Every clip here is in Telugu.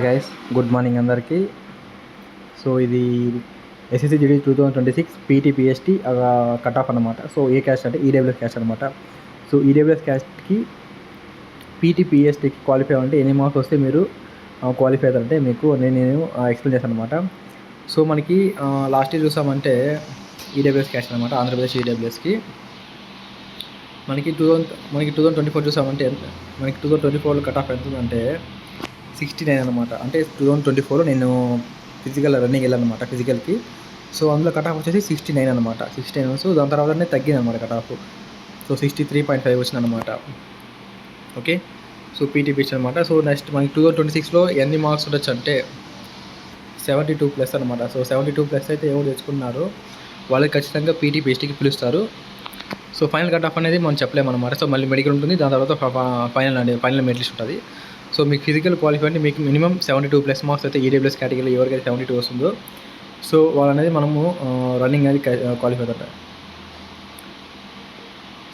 గైస్, గుడ్ మార్నింగ్ అందరికీ. సో ఇది ఎస్ఎస్సి జీడీ 2026 పీటీపీఎస్టీ కట్ ఆఫ్ అనమాట. సో ఏ క్యాస్ట్ అంటే ఈడబ్ల్యూఎస్ క్యాస్ట్ అనమాట. సో ఈడబ్ల్యూఎస్ క్యాస్ట్కి పీటీపీఎస్టీకి క్వాలిఫై అంటే ఎన్ని మార్క్స్ వస్తే మీరు క్వాలిఫై అవుతారంటే మీకు నేను ఎక్స్ప్లెయిన్ చేస్తాను అనమాట. సో మనకి లాస్ట్ ఇయర్ చూసామంటే ఈడబ్ల్యూఎస్ క్యాస్ట్ అనమాట, ఆంధ్రప్రదేశ్ ఈడబ్ల్యూఎస్కి మనకి 2024 చూసామంటే మనకి 2024లో కట్ ఆఫ్ ఎంత అంటే 69 అనమాట. అంటే 2024లో నేను ఫిజికల్ రన్నింగ్ వెళ్ళాను అనమాట ఫిజికల్కి. సో అందులో కట్ ఆఫ్ వచ్చేసి 69 అనమాట, 69. సో దాని తర్వాతనే తగ్గింది అనమాట కట్ ఆఫ్. సో 63.5 వచ్చింది అనమాట. ఓకే, సో పీటీపీఎస్టీ అనమాట. సో నెక్స్ట్ మనకి 2026లో ఎన్ని మార్క్స్ ఉండొచ్చు అంటే 72+ అనమాట. సో 72+ అయితే ఎవరు తెచ్చుకున్నారో వాళ్ళకి ఖచ్చితంగా పీటీపీఎస్టీకి పిలుస్తారు. సో ఫైనల్ కట్ ఆఫ్ అనేది మనం చెప్పలేమన్నమాట. సో మళ్ళీ మెడికల్ ఉంటుంది, దాని తర్వాత ఫైనల్ మెరిట్ లిస్ట్ ఉంటుంది. సో మీకు ఫిజికల్ క్వాలిఫై అంటే మీకు మినిమం 72+ మార్క్స్ అయితే ఈడబ్ల్యూఎస్ కేటగిరీలో ఎవరికైతే 72 వస్తుందో సో వాళ్ళనేది మనము రన్నింగ్ అనేది క్వాలిఫై అవుతారు.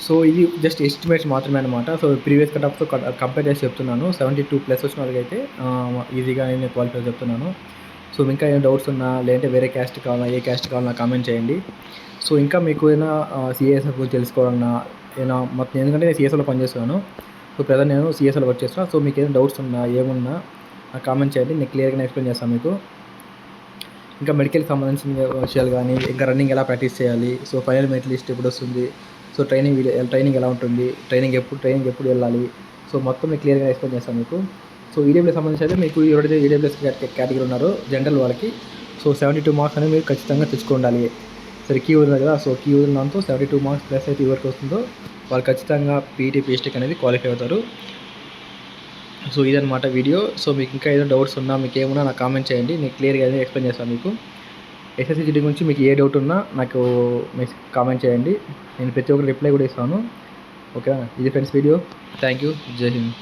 సో ఇది జస్ట్ ఎస్టిమేట్స్ మాత్రమే అనమాట. సో ప్రీవియస్ కట్ ఆఫ్తో కంపేర్ చేసి చెప్తున్నాను. 72+ వచ్చిన వాళ్ళకైతే ఈజీగా నేను క్వాలిఫై చెప్తున్నాను. సో ఇంకా ఏమైనా డౌట్స్ ఉన్నా, లేదంటే వేరే క్యాస్ట్ కావాలా, ఏ క్యాస్ట్ కావాలన్నా కామెంట్ చేయండి. సో ఇంకా మీకు ఏదైనా సిఎస్ఎఫ్ గురించి తెలుసుకోవాలన్నా ఏమైనా మొత్తం, ఎందుకంటే నేను సిఎస్ఎఫ్లో పనిచేస్తున్నాను. సో ప్రజెంట్ నేను సిఎస్ఎఫ్లో వర్క్ చేస్తున్నాను. సో మీకు ఏదైనా డౌట్స్ ఉన్నా ఏమున్నా కామెంట్ చేయండి, నేను క్లియర్గా ఎక్స్ప్లెయిన్ చేస్తాను మీకు. ఇంకా మెడికల్కి సంబంధించిన విషయాలు కానీ, ఇంకా రన్నింగ్ ఎలా ప్రాక్టీస్ చేయాలి, సో ఫైనల్ మెరిట్ లిస్ట్ ఎప్పుడు వస్తుంది, సో ట్రైనింగ్ ఎలా ఉంటుంది, ట్రైనింగ్ ఎప్పుడు వెళ్ళాలి, సో మొత్తం నేను క్లియర్గా ఎక్స్ప్లెయిన్ చేస్తాను మీకు. సో ఈడబ్ల్యూఎస్ సంబంధించి అయితే మీకు ఎవరైతే ఈడబ్ల్యూఎస్ కేటగిరీ ఉన్నారో జనరల్ వాళ్ళకి సో 72 మార్క్స్ అనేది మీరు ఖచ్చితంగా తెచ్చుకోండాలి. సరే కీ ఉంది కదా, సో కీ ఉన్న దాంతో 72 మార్క్స్ ప్లస్ అయితే ఎవరికి వస్తుందో వాళ్ళు ఖచ్చితంగా పీటీపీఎస్టీకి అనేది క్వాలిఫై అవుతారు. సో ఇదనమాట వీడియో. సో మీకు ఇంకా ఏదో డౌట్స్ ఉన్నా, మీకు ఏమున్నా నాకు కామెంట్ చేయండి, నేను క్లియర్గా అనేది ఎక్స్ప్లెయిన్ చేస్తాను మీకు. ఎస్ఎస్సి జీడీ గురించి మీకు ఏ డౌట్ ఉన్నా నాకు కామెంట్ చేయండి, నేను ప్రతి ఒక్కరు రిప్లై కూడా ఇస్తాను. ఓకేనా, ఇది ఫ్రెండ్స్ వీడియో. Thank you. జై హింద్.